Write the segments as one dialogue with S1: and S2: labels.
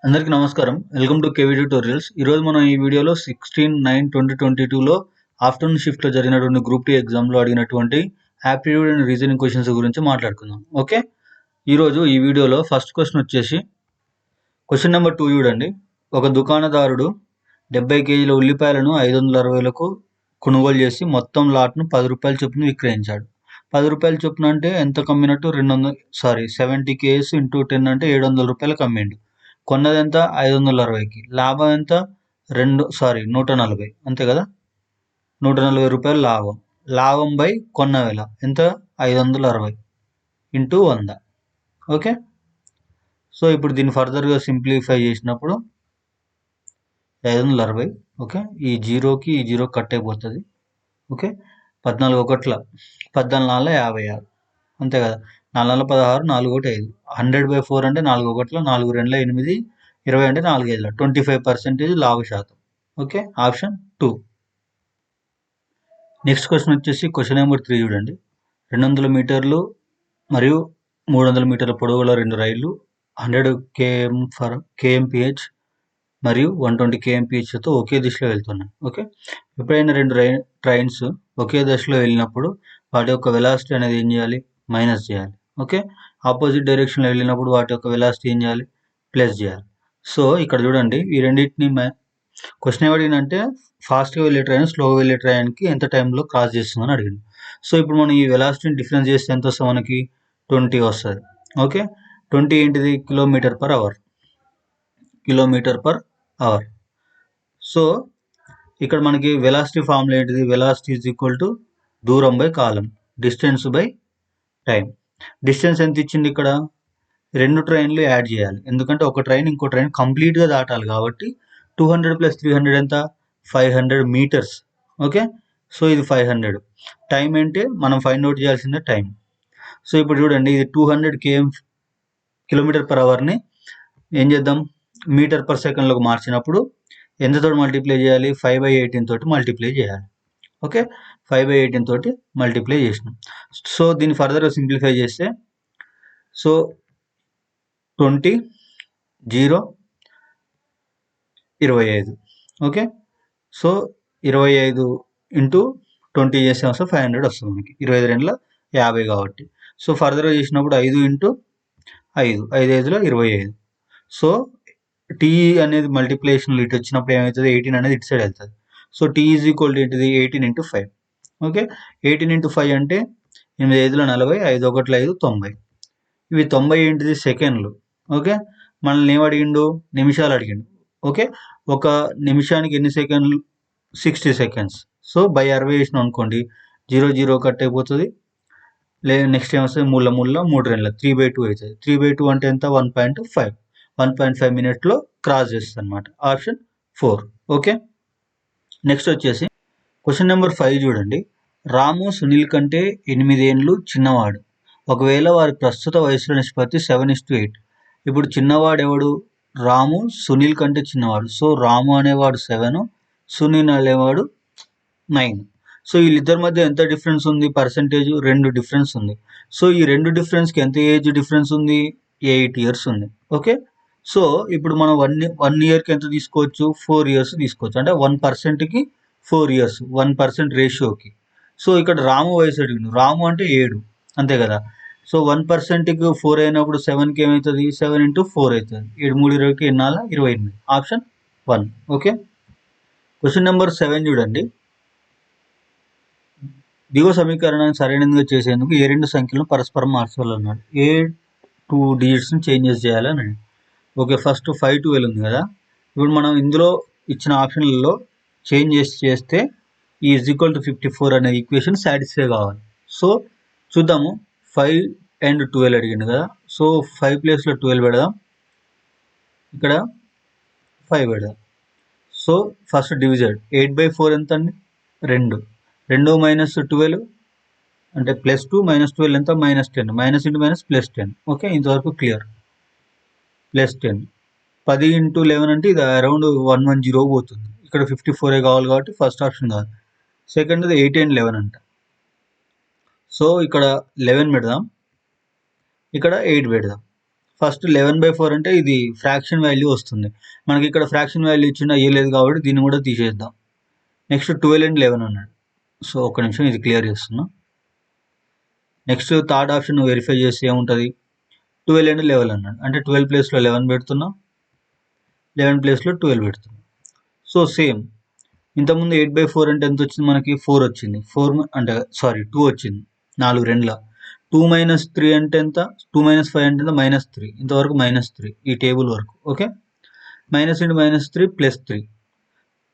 S1: అందరికీ నమస్కారం. Welcome to KV tutorials. ఈరోజు మనం ఈ వీడియోలో 16/9/2022లో ఆఫ్టర్నూన్ షిఫ్ట్లో జరిగినటువంటి గ్రూప్ 2 ఎగ్జామ్లో అడిగినటువంటి యాప్టిట్యూడ్ అండ్ రీజనింగ్ క్వశ్చన్స్ గురించి మాట్లాడుకుందాం. ఓకే, ఈరోజు ఈ వీడియోలో ఫస్ట్ క్వశ్చన్ వచ్చేసి క్వశ్చన్ నెంబర్ 2 చూడండి. ఒక దుకాణదారుడు 70 కేజీల ఉల్లిపాయలను 560లకు కొనుగోలు చేసి మొత్తం లాట్ను 10 రూపాయల చొప్పున విక్రయించాడు. 10 రూపాయల చొప్పున అంటే ఎంత కమ్మినట్టు? 70 కేజీస్ ఇంటూ 10 అంటే 700 రూపాయలకు అమ్మిండు. కొన్నది ఎంత? 560కి. లాభం ఎంత? 140, అంతే కదా. 140 రూపాయలు లాభం. లాభం బై కొన్న వేల ఎంత? 560 ఇంటూ 100. ఓకే, సో ఇప్పుడు దీన్ని ఫర్దర్గా సింప్లిఫై చేసినప్పుడు 560. ఓకే, ఈ జీరోకి ఈ జీరో కట్ అయిపోతుంది. ఓకే, 14 ఒకట్ల 14 56, అంతే కదా. 4 16, 4 1 5. 100/4 అంటే 4 ఒకట్ల 4 2 8, 20 అంటే 4 5, 25% లాభ శాతం. Okay, option 2. నెక్స్ట్ క్వశ్చన్ వచ్చేసి క్వశ్చన్ నెంబర్ 3 చూడండి. 200 మీటర్లు మరియు 300 మీటర్ల పొడవుల 2 రైళ్లు 100 kmph మరియు 120 kmph ఒకే దిశలో వెళ్తున్నాయి. ఓకే, ఎప్పుడైనా రెండు ట్రైన్స్ ఒకే దశలో వెళ్ళినప్పుడు వాటి యొక్క వెలాసిటీ అనేది ఏం చేయాలి? మైనస్ చేయాలి. ఓకే, ఆపోజిట్ డైరెక్షన్లో వెళ్ళినప్పుడు వాటి యొక్క వెలాసిటీ ఏం చేయాలి? ప్లస్ చేయాలి. సో ఇక్కడ చూడండి, ఈ రెండింటిని క్వశ్చన్ ఏమడిగిందంటే ఫాస్ట్గా వెళ్ళే ట్రైన్ స్లోగా వెళ్ళే ట్రైన్కి ఎంత టైంలో క్రాస్ చేస్తుందని అడిగింది. సో ఇప్పుడు మనం ఈ వెలాసిటీని డిఫరెన్స్ చేస్తే ఎంత వస్తుంది? మనకి 20 వస్తుంది. ఓకే, 20 ఏంటిది? km/h. సో ఇక్కడ మనకి వెలాసిటీ ఫార్ములా ఏంటిది? వెలాసిటీ ఈజ్ ఈక్వల్ టు దూరం by column, distance by time. Distance ఎంత ఇచ్చింది? ఇక్కడ రెండు ట్రైన్లు యాడ్ చేయాలి, ఎందుకంటే ఒక ట్రైన్ ఇంకో ట్రైన్ కంప్లీట్గా దాటాలి కాబట్టి 200 + 300 ఎంత? 500 మీటర్స్. ఓకే, సో ఇది 500. టైం ఏంటి? మనం ఫైండ్ అవుట్ చేయాల్సిందే టైం. సో ఇప్పుడు చూడండి, ఇది 200 km/hని ఏం చేద్దాం? మీటర్/సెకండ్లోకి మార్చినప్పుడు ఎంతతో మల్టిప్లై చేయాలి? 5/18 తోటి మల్టిప్లై చేయాలి. ఓకే, 5/18 తోటి మల్టిప్లై చేసినాం. సో దీన్ని ఫర్దర్గా సింప్లిఫై చేస్తే సో 20 0 25. ఓకే, సో 25 ఇంటూ 20 చేస్తే వస్తే 500 వస్తుంది మనకి. 25 50 కాబట్టి. సో ఫర్దర్గా చేసినప్పుడు 5 ఇంటూ 5, 5 5లో 25. సో టీ అనేది మల్టిప్లికేషన్లో ఇటు వచ్చినప్పుడు ఏమవుతుంది? 18 అనేది ఇటు సైడ్ వెళ్తుంది. So T is equal to ఏంటిది? 18 × 5. ఓకే, 18 × 5 అంటే 8 5లో 40, 5 1 5 90. ఇవి 90 ఏంటిది? సెకండ్లు. ఓకే, మనల్ని ఏం అడిగిండు? నిమిషాలు అడిగిండు. ఓకే, ఒక నిమిషానికి ఎన్ని సెకండ్లు? 60 సెకండ్స్. సో బై 60 వేసినాం అనుకోండి, 0 0 కట్ అయిపోతుంది. నెక్స్ట్ ఏమొస్తుంది? 3 3 3/2 అవుతుంది. 3/2 అంటే ఎంత? 1.5. 1.5 మినిట్లో క్రాస్ చేస్తుంది అనమాట. ఆప్షన్ 4. ఓకే, నెక్స్ట్ వచ్చేసి క్వశ్చన్ నెంబర్ 5 చూడండి. రాము సునీల్ కంటే 8 ఏండ్లు చిన్నవాడు. ఒకవేళ వారి ప్రస్తుత వయసుల నిష్పత్తి 7:8. ఇప్పుడు చిన్నవాడు ఎవడు? రాము సునీల్ కంటే చిన్నవాడు. సో రాము అనేవాడు 7, సునీల్ అనేవాడు 9. సో వీళ్ళిద్దరి మధ్య ఎంత డిఫరెన్స్ ఉంది? పర్సెంటేజ్ 2 డిఫరెన్స్ ఉంది. సో ఈ 2 డిఫరెన్స్కి ఎంత ఏజ్ డిఫరెన్స్ ఉంది? 8 ఇయర్స్ ఉంది. ఓకే, సో ఇప్పుడు మనం 1 ఇయర్కి ఎంత తీసుకోవచ్చు? 4 ఇయర్స్ తీసుకోవచ్చు. అంటే 1%కి 4 ఇయర్స్, 1% రేషియోకి. సో ఇక్కడ రాము వయసు అడిగిండు. రాము అంటే 7, అంతే కదా. సో 1%కి 4 అయినప్పుడు 7కి ఏమవుతుంది? 7 × 4 అవుతుంది. 7 3 20కి 28. ఆప్షన్ 1. ఓకే, క్వశ్చన్ నెంబర్ 7 చూడండి. దిగువ సమీకరణాన్ని సరైనదిగా చేసేందుకు ఏ రెండు సంఖ్యలను పరస్పరం మార్చాలన్నాడు. ఏ 2 డిజిట్స్ని చేంజెస్ చేయాలని. ఓకే, ఫస్ట్ 5 12 ఉంది కదా. ఇప్పుడు మనం ఇందులో ఇచ్చిన ఆప్షన్లలో చేంజ్ చేస్తే ఈ ఈజ్ ఈక్వల్ టు 54 అనే ఈక్వేషన్ సాటిస్ఫై కావాలి. సో చూద్దాము. 5 and 12 అడిగింది కదా. సో 5 ప్లేస్లో 12 పెడదాం, ఇక్కడ 5 పెడదాం. సో ఫస్ట్ డివిజన్ 8/4 ఎంత అండి? 2. 2 - 12 అంటే +2 - 12 ఎంత? -10. Minus into minus +10. ఓకే, ఇంతవరకు క్లియర్. +10. 10 × 11 అంటే ఇది అరౌండ్ 110 పోతుంది. ఇక్కడ 54 కావాలి కాబట్టి ఫస్ట్ ఆప్షన్ కాదు. సెకండ్ది 8 and 11 అంట. సో ఇక్కడ 11 పెడదాం, ఇక్కడ 8 పెడదాం. ఫస్ట్ 11/4 అంటే ఇది ఫ్రాక్షన్ వాల్యూ వస్తుంది. మనకి ఇక్కడ ఫ్రాక్షన్ వాల్యూ ఇచ్చిన లేదు కాబట్టి దీన్ని కూడా తీసేద్దాం. నెక్స్ట్ 12 and 11 అన్నాడు. సో ఒక నిమిషం ఇది క్లియర్ చేస్తున్నా. నెక్స్ట్ థర్డ్ ఆప్షన్ వెరిఫై చేస్తే ఏముంటుంది, 12 and 11 అన్నాడు. అంటే 12 ప్లేస్లో 11 పెడుతున్నా, 11 ప్లేస్లో 12 పెడుతున్నా. సో సేమ్ ఇంతకుముందు 8/4 అంటే ఎంత వచ్చింది మనకి, 4 వచ్చింది. 4 అంటే 2 వచ్చింది 4 రెండుల. 2 - 3 అంటే ఎంత, 2 - 5 అంటే ఎంత, -3. ఇంతవరకు -3 ఈ టేబుల్ వరకు. ఓకే, -3 +3.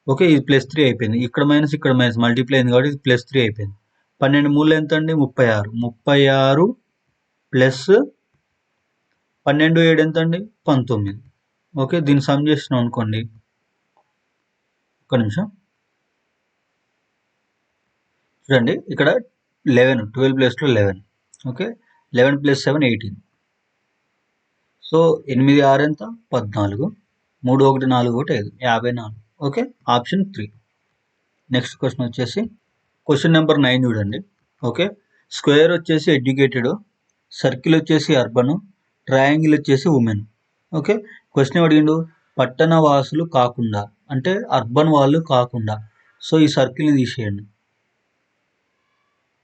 S1: ఓకే, ఇది +3 అయిపోయింది. ఇక్కడ మైనస్ ఇక్కడ మైనస్ మల్టిప్లై అయింది కాబట్టి ఇది +3 అయిపోయింది. 12 మూడు ఎంత అండి, 36. 36 ప్లస్ 12 7 ఎంత అండి, 19. ఓకే, దీన్ని సమ్ చేసినాం అనుకోండి, ఒక నిమిషం చూడండి. ఇక్కడ 11, 12 ప్లేస్లో 11. ఓకే, 11 + 7 18. సో 8 6 ఎంత, 14. 3 1 4 1 5, 54. Okay, option 3. నెక్స్ట్ క్వశ్చన్ వచ్చేసి క్వశ్చన్ నెంబర్ 9 చూడండి. ఓకే, స్క్వేర్ వచ్చేసి ఎడ్యుకేటెడ్, సర్కిల్ వచ్చేసి అర్బన్, ట్రయాంగిల్ వచ్చేసి ఉమెన్. ఓకే, క్వశ్చన్ అడిగిండు పట్టణ వాసులు కాకుండా, అంటే అర్బన్ వాళ్ళు కాకుండా. సో ఈ సర్కిల్ని తీసేయండి,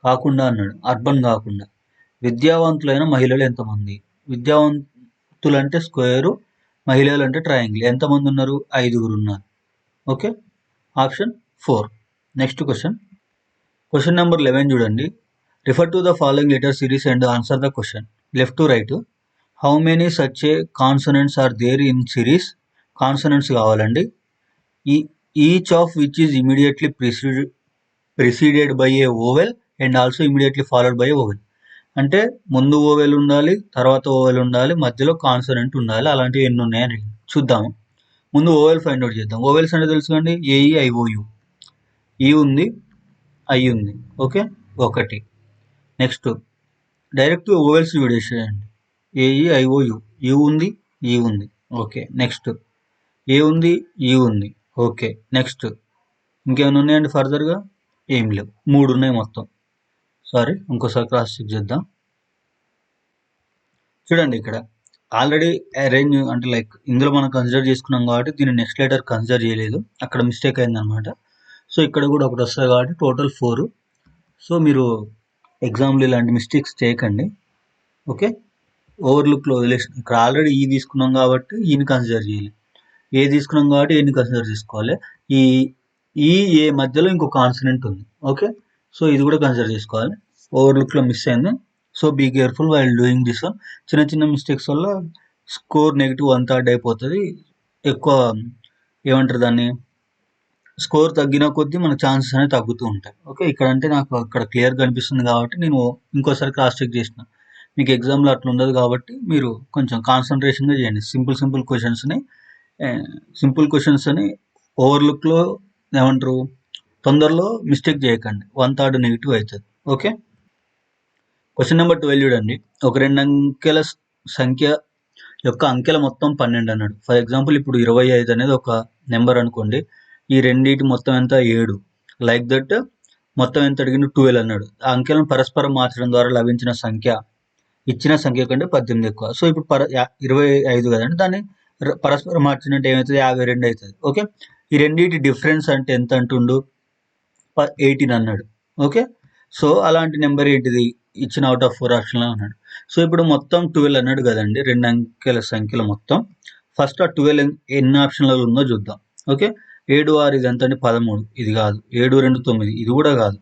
S1: కాకుండా అన్నాడు, అర్బన్ కాకుండా. విద్యావంతులైన మహిళలు ఎంతమంది, విద్యావంతులు అంటే స్క్వేరు, మహిళలు అంటే ట్రయాంగిల్. ఎంతమంది ఉన్నారు, 5 ఉన్నారు. Okay, option 4. Next question number 11 చూడండి. Refer to the following letter series and answer the question. Left to right, how many such a consonants are there in series. Consonants కావాలండి. Each of which is immediately preceded by a vowel and also immediately followed by a vowel. అంటే ముందు oval ఉండాలి, తర్వాత oval ఉండాలి, మధ్యలో consonant ఉండాలి. అలాంటివి ఎన్ని ఉన్నాయని చూద్దాము. ముందు ఓవెల్ ఫైండ్ అవుట్ చేద్దాం. ఓవెల్స్ అంటే తెలుసుకోండి, AEIOU. ఈ ఉంది, ఐ ఉంది. ఓకే, 1. నెక్స్ట్ డైరెక్ట్ ఓవెల్స్ చూడేసేయండి. AEIOU, యూ ఉంది, ఈ ఉంది. ఓకే, నెక్స్ట్ ఏ ఉంది, ఈ ఉంది. ఓకే, నెక్స్ట్ ఇంకేమైనా ఉన్నాయండి ఫర్దర్గా, ఏం లేవు. 3 ఉన్నాయి మొత్తం. ఇంకోసారి క్రాస్ చెక్ చేద్దాం. చూడండి, ఇక్కడ ఆల్రెడీ అరేంజ్ అంటే లైక్ ఇందులో మనం కన్సిడర్ చేసుకున్నాం కాబట్టి దీన్ని నెక్స్ట్ లెటర్ కన్సిడర్ చేయలేదు, అక్కడ మిస్టేక్ అయిందనమాట. సో ఇక్కడ కూడా ఒకటి వస్తుంది కాబట్టి టోటల్ 4. సో మీరు ఎగ్జామ్లో ఇలాంటి మిస్టేక్స్ చేయకండి. ఓకే, ఓవర్లుక్లో వదిలేసి, ఇక్కడ ఆల్రెడీ ఈ తీసుకున్నాం కాబట్టి ఈని కన్సిడర్ చేయాలి, ఏ తీసుకున్నాం కాబట్టి ఏని కన్సిడర్ చేసుకోవాలి. ఈ ఏ మధ్యలో ఇంకో కాన్సనెంట్ ఉంది. ఓకే, సో ఇది కూడా కన్సిడర్ చేసుకోవాలి. ఓవర్లుక్లో మిస్ అయింది. So be careful while doing this one. చిన్న చిన్న మిస్టేక్స్ వల్ల స్కోర్ నెగిటివ్ 1/3 అయిపోతుంది. ఎక్కువ ఏమంటారు దాన్ని, స్కోర్ తగ్గిన కొద్దీ మన ఛాన్సెస్ అనేవి తగ్గుతూ ఉంటాయి. ఓకే, ఇక్కడ అంటే నాకు అక్కడ క్లియర్ కనిపిస్తుంది కాబట్టి నేను ఇంకోసారి క్రాస్ చెక్ చేసిన. మీకు ఎగ్జామ్లో అట్లా ఉండదు కాబట్టి మీరు కొంచెం కాన్సన్ట్రేషన్గా చేయండి. సింపుల్ క్వశ్చన్స్ అని ఓవర్లుక్లో ఏమంటారు, తొందరలో మిస్టేక్ చేయకండి, 1/3 నెగిటివ్ అవుతుంది. ఓకే, క్వశ్చన్ నెంబర్ 12 చూడండి. ఒక 2 అంకెల సంఖ్య యొక్క అంకెల మొత్తం 12 అన్నాడు. ఫర్ ఎగ్జాంపుల్ ఇప్పుడు 25 అనేది ఒక నెంబర్ అనుకోండి. ఈ రెండింటి మొత్తం ఎంత, 7. లైక్ దట్ మొత్తం ఎంత అడిగిన 12 అన్నాడు. ఆ అంకెలను పరస్పరం మార్చడం ద్వారా లభించిన సంఖ్య ఇచ్చిన సంఖ్య కంటే 18 ఎక్కువ. సో ఇప్పుడు 25 కదండి, దాన్ని పరస్పరం మార్చినట్టు ఏమవుతుంది, 52 అవుతుంది. ఓకే, ఈ రెండింటి డిఫరెన్స్ అంటే ఎంత అంటుండు, 18 అన్నాడు. ఓకే, సో అలాంటి నెంబర్ ఏంటిది ఇచ్చిన అవుట్ ఆఫ్ 4 ఆప్షన్లో అన్నాడు. సో ఇప్పుడు మొత్తం 12 అన్నాడు కదండి, 2 అంకెల సంఖ్యల మొత్తం. ఫస్ట్ ఆ 12 ఎన్ని ఆప్షన్లలో ఉందో చూద్దాం. ఓకే, 7 6 ఇది ఎంత అండి, 13. ఇది కాదు. 7 2 9 ఇది కూడా కాదు.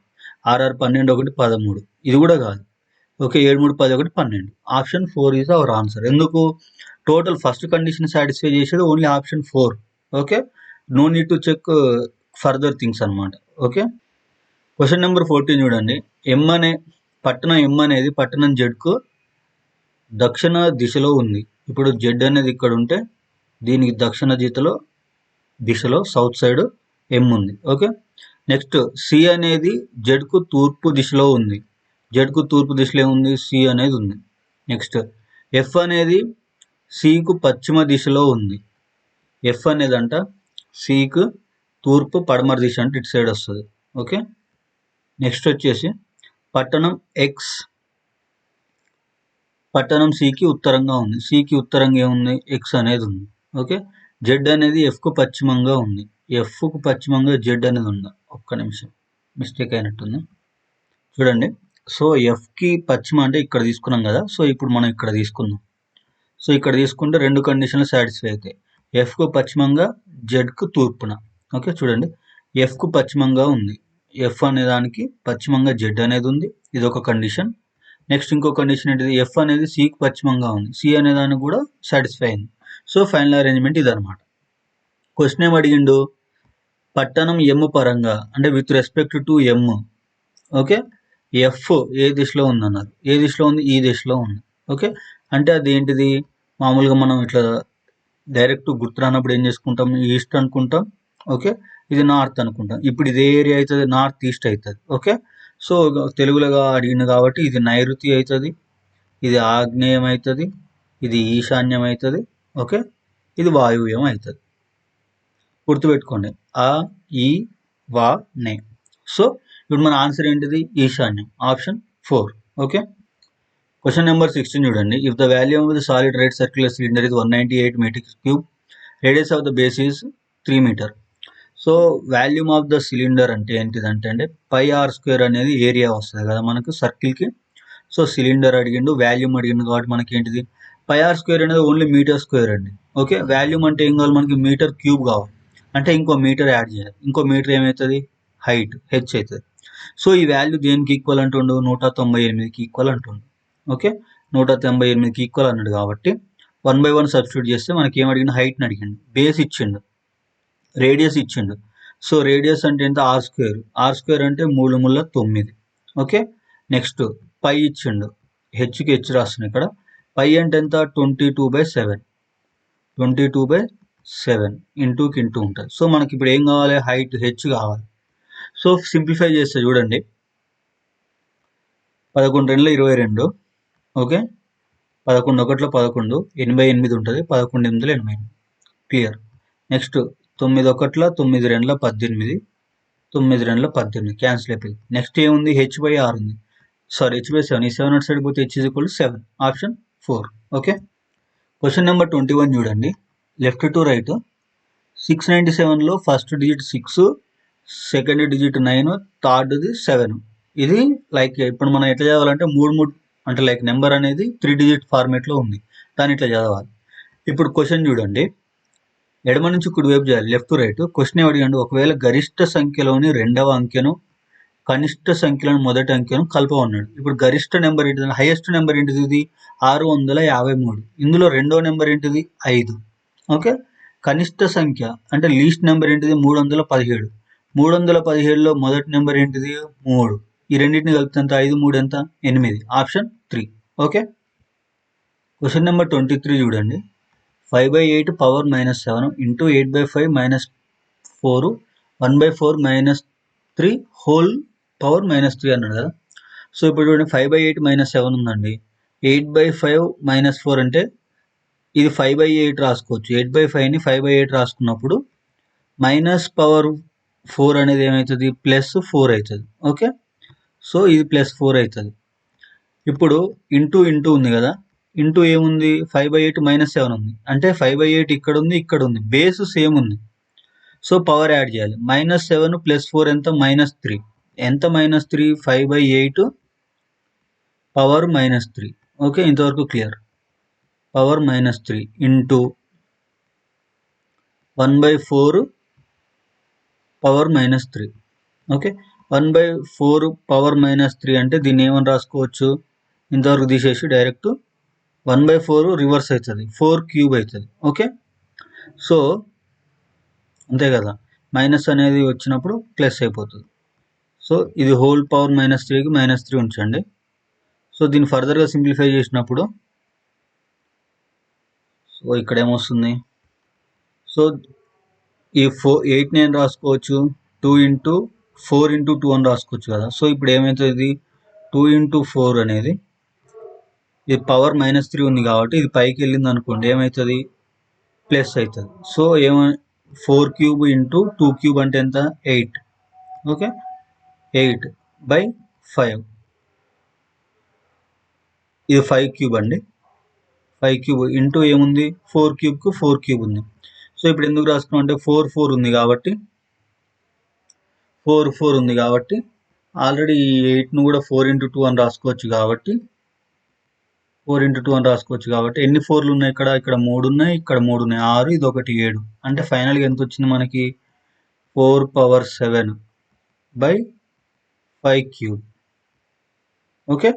S1: 6 6 12 1 13 ఇది కూడా కాదు. Okay, 7 3 10 1 12. Option 4 is our answer. ఎందుకు, టోటల్ ఫస్ట్ కండిషన్ సాటిస్ఫై చేసేది only option 4. Okay, no need to check further things అనమాట. ఓకే, క్వశ్చన్ నెంబర్ 14 చూడండి. పట్టణం ఎం అనేది పట్టణం జెడ్కు దక్షిణ దిశలో ఉంది. ఇప్పుడు జెడ్ అనేది ఇక్కడ ఉంటే దీనికి దక్షిణ దిశలో సౌత్ సైడ్ ఎం ఉంది. ఓకే, నెక్స్ట్ సి అనేది జెడ్కు తూర్పు దిశలో ఉంది. జెడ్కు తూర్పు దిశలో ఏముంది, సి అనేది ఉంది. నెక్స్ట్ ఎఫ్ అనేది సికు పశ్చిమ దిశలో ఉంది. ఎఫ్ అనేది అంట సికు తూర్పు పడమర దిశ అంటే ఇటు సైడ్ వస్తుంది. ఓకే, నెక్స్ట్ వచ్చేసి పట్టణం ఎక్స్ పట్టణం సికి ఉత్తరంగా ఉంది. సికి ఉత్తరంగా ఏముంది? ఎక్స్ అనేది ఉంది. ఓకే, జెడ్ అనేది ఎఫ్కు పశ్చిమంగా ఉంది. ఎఫ్కు పశ్చిమంగా జెడ్ అనేది ఉంది. ఒక్క నిమిషం, మిస్టేక్ అయినట్టుంది. చూడండి, సో ఎఫ్కి పశ్చిమ అంటే ఇక్కడ తీసుకున్నాం కదా. సో ఇప్పుడు మనం ఇక్కడ తీసుకుందాం. సో ఇక్కడ తీసుకుంటే రెండు కండిషన్లు సాటిస్ఫై అవుతాయి. ఎఫ్కు పశ్చిమంగా, జెడ్కు తూర్పున. ఓకే, చూడండి, ఎఫ్కు పశ్చిమంగా ఉంది. ఎఫ్ అనే దానికి పశ్చిమంగా జెడ్ అనేది ఉంది. ఇది ఒక కండిషన్. నెక్స్ట్ ఇంకో కండిషన్ ఏంటిది? ఎఫ్ అనేది సికి పశ్చిమంగా ఉంది. సి అనే దానికి కూడా సాటిస్ఫై అయింది. సో ఫైనల్ అరేంజ్మెంట్ ఇదనమాట. క్వశ్చన్ ఏం అడిగిండు? పట్టణం ఎమ్ పరంగా అంటే with respect to M. Okay, F A దిశలో ఉంది అన్నారు. ఏ దిశలో ఉంది? ఈ దిశలో ఉంది. ఓకే, అంటే అది ఏంటిది? మామూలుగా మనం ఇట్లా డైరెక్ట్ గుర్తు రానప్పుడు ఏం చేసుకుంటాం? ఈస్ట్ అనుకుంటాం. ఓకే, ఇది నార్త్ అనుకుంటాం. ఇప్పుడు ఇదే ఏరియా అవుతుంది, నార్త్ ఈస్ట్ అవుతుంది. ఓకే, సో తెలుగులో అడిగింది కాబట్టి ఇది నైరుతి అవుతుంది, ఇది ఆగ్నేయం అవుతుంది, ఇది ఈశాన్యం అవుతుంది. ఓకే, ఇది వాయువ్యం అవుతుంది. గుర్తుపెట్టుకోండి, ఆ, ఈ, వా, నే. సో ఇప్పుడు మన ఆన్సర్ ఏంటిది? ఈశాన్యం, ఆప్షన్ 4. ఓకే, క్వశ్చన్ నెంబర్ 16 చూడండి. If the value of the solid right circular cylinder is 198 meters cube, radius of the base is 3 meter. So volume of the cylinder అంటే ఏంటిదంటే అండి, పై ఆర్ స్క్వేర్ అనేది area వస్తుంది కదా మనకు సర్కిల్కి. So cylinder అడిగిండు, వాల్యూమ్ అడిగిండు కాబట్టి మనకి ఏంటిది? పై ఆర్ స్క్వేర్ అనేది ఓన్లీ మీటర్ స్క్వేర్ అండి. ఓకే, వాల్యూమ్ అంటే ఏం కావాలి మనకి? మీటర్ క్యూబ్ కావాలి. అంటే ఇంకో మీటర్ యాడ్ చేయాలి. ఇంకో మీటర్ ఏమవుతుంది? హైట్, హెచ్ అవుతుంది. సో ఈ వాల్యూ దేనికి ఈక్వల్ అంటుండు? 198కి ఈక్వల్ అంటుండు. ఓకే, 198కి ఈక్వల్ అన్నాడు కాబట్టి 1/1 సబ్స్టిట్యూట్ చేస్తే మనకి ఏం అడిగిండు? హైట్ని అడిగిండు. బేస్ ఇచ్చిండు, రేడియస్ ఇచ్చిండు. సో రేడియస్ అంటే ఎంత? Are square. ఆర్ స్క్వేర్ అంటే 3 ముళ్ళ 9. ఓకే, నెక్స్ట్ పై ఇచ్చిండు, హెచ్కి హెచ్ రాస్తున్నాను ఇక్కడ. పై అంటే ఎంత? 22/7. 22/7 ఇంటూకి ఇంటూ ఉంటుంది. సో మనకి ఇప్పుడు ఏం కావాలి? హైట్ హెచ్ కావాలి. సో సింప్లిఫై చేస్తే చూడండి, 11 2 22. ఓకే, 11 1 11, 88 ఉంటుంది. 11 8 88. క్లియర్. నెక్స్ట్ 9 1 9 2 18, 9 2 18 క్యాన్సిల్ అయిపోయింది. నెక్స్ట్ ఏముంది? h/r ఉంది. Sorry, h/7. ఈ 7 అటు సైడ్ పోతే h = 7. Option 4. Okay, question number 21 చూడండి. లెఫ్ట్ టు రైట్, 697లో ఫస్ట్ డిజిట్ 6, సెకండ్ డిజిట్ 9, థర్డ్ది 7. ఇది లైక్ ఇప్పుడు మనం ఎట్లా చదవాలంటే 3 అంటే లైక్ నెంబర్ అనేది 3 డిజిట్ ఫార్మేట్లో ఉంది, దాన్ని ఇట్లా చదవాలి. ఇప్పుడు క్వశ్చన్ చూడండి, ఎడమ నుంచి కుడి వైపు చేయాలి, లెఫ్ట్ టు రైట్. క్వశ్చన్ అడిగండి, ఒకవేళ గరిష్ట సంఖ్యలోని రెండవ అంకెను కనిష్ట సంఖ్యలోని మొదటి అంకెను కలపమన్నాడు. ఇప్పుడు గరిష్ట నెంబర్ ఏంటిది? హైయెస్ట్ నెంబర్ ఏంటిది? ఇది 653. ఇందులో రెండో నెంబర్ ఏంటిది? 5. ఓకే, కనిష్ట సంఖ్య అంటే లీస్ట్ నెంబర్ ఏంటిది? 317. 317లో మొదటి నెంబర్ ఏంటిది? 3. ఈ రెండింటిని కలిపితే ఎంత? 5 3 ఎంత? 8. ఆప్షన్ 3. ఓకే, క్వశ్చన్ నెంబర్ 23 చూడండి. 5/8 పవర్ -7 ఇంటూ 8/5 -4 1/4 -3 హోల్ పవర్ -3 అన్నాడు కదా. సో ఇప్పుడు చూడండి, 5/8 -7 ఉందండి. 8/5 -4 అంటే ఇది 5/8 రాసుకోవచ్చు. 8/5ని 5/8 రాసుకున్నప్పుడు -4 అనేది ఏమవుతుంది? +4 అవుతుంది. ఓకే, సో ఇది +4 అవుతుంది. ఇప్పుడు ఇంటూ ఉంది కదా, ఇంటూ ఏముంది? 5/8 -7 ఉంది. అంటే 5/8 ఇక్కడ ఉంది, ఇక్కడ ఉంది, బేస్ సేమ్ ఉంది. సో పవర్ యాడ్ చేయాలి. -7 +4 ఎంత? -3. ఎంత? -3. 5/8 పవర్ -3. ఓకే, ఇంతవరకు clear. Power -3 into 1/4 power -3. Okay, 1/4 power -3 అంటే దీన్ని ఏమని రాసుకోవచ్చు? ఇంతవరకు తీసేసి డైరెక్ట్ 1/4 రివర్స్ అవుతుంది, 4³ అవుతుంది. ఓకే, సో అంతే కదా, మైనస్ అనేది వచ్చినప్పుడు ప్లస్ అయిపోతుంది. సో ఇది హోల్ పవర్ -3కి -3 ఉంచండి. సో దీన్ని ఫర్దర్గా సింప్లిఫై చేసినప్పుడు సో ఇక్కడ ఏమొస్తుంది? సో ఈ 8 నేను రాసుకోవచ్చు, 2 × 4 × 2 అని రాసుకోవచ్చు కదా. సో ఇప్పుడు ఏమవుతుంది? 2 × 4 అనేది ఇది పవర్ -3 ఉంది కాబట్టి ఇది పైకి వెళ్ళింది అనుకోండి, ఏమవుతుంది? ప్లస్ అవుతుంది. సో 4³ × 2³ అంటే ఎంత? 8. ఓకే, 8/5. ఇది 5 క్యూబ్ అండి. 5 క్యూబ్ ఇంటూ ఏముంది 4 క్యూబ్కు 4 క్యూబ్ ఉంది. సో ఇప్పుడు ఎందుకు రాసుకున్నాం అంటే 4 4 ఉంది కాబట్టి 4 4 ఉంది కాబట్టి ఆల్రెడీ ఈ 8ను కూడా 4 ఇంటూ 2 అని రాసుకోవచ్చు కాబట్టి 4 ఇంటూ 2 అని రాసుకోవచ్చు కాబట్టి ఎన్ని 4లు ఉన్నాయి ఇక్కడ 3 ఉన్నాయి, ఇక్కడ 3 ఉన్నాయి, 6, ఇది ఒకటి 7. అంటే ఫైనల్గా ఎంత వచ్చింది మనకి 4 power 7 by 5 cube. Okay,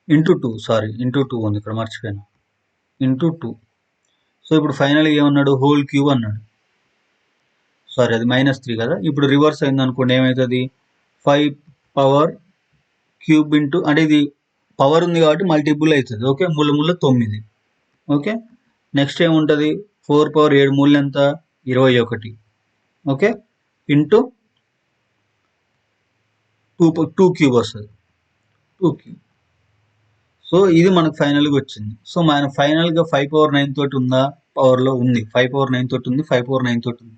S1: into 2, sorry into 2 ఉంది ఇక్కడ, మర్చిపోయాను, ఇంటూ 2. సో ఇప్పుడు ఫైనల్గా ఏమన్నాడు హోల్ క్యూబ్ అన్నాడు. సారీ అది -3 కదా. ఇప్పుడు రివర్స్ అయింది అనుకోండి, ఏమవుతుంది 5 పవర్ క్యూబ్ ఇంటూ, అంటే ఇది పవర్ ఉంది కాబట్టి మల్టిపుల్ అవుతుంది. ఓకే, 3 3 9. ఓకే, నెక్స్ట్ ఏముంటుంది 4 పవర్ 7 3 ఎంత 21. ఓకే, ఇంటూ 2 క్యూబ్ వస్తుంది, 2 క్యూబ్. సో ఇది మనకు ఫైనల్గా వచ్చింది. సో మన ఫైనల్గా 5 పవర్ 9 తోటి ఉందా, పవర్లో ఉంది, 5 పవర్ 9 తోటి ఉంది, 5 పవర్ 9 తోటి ఉంది,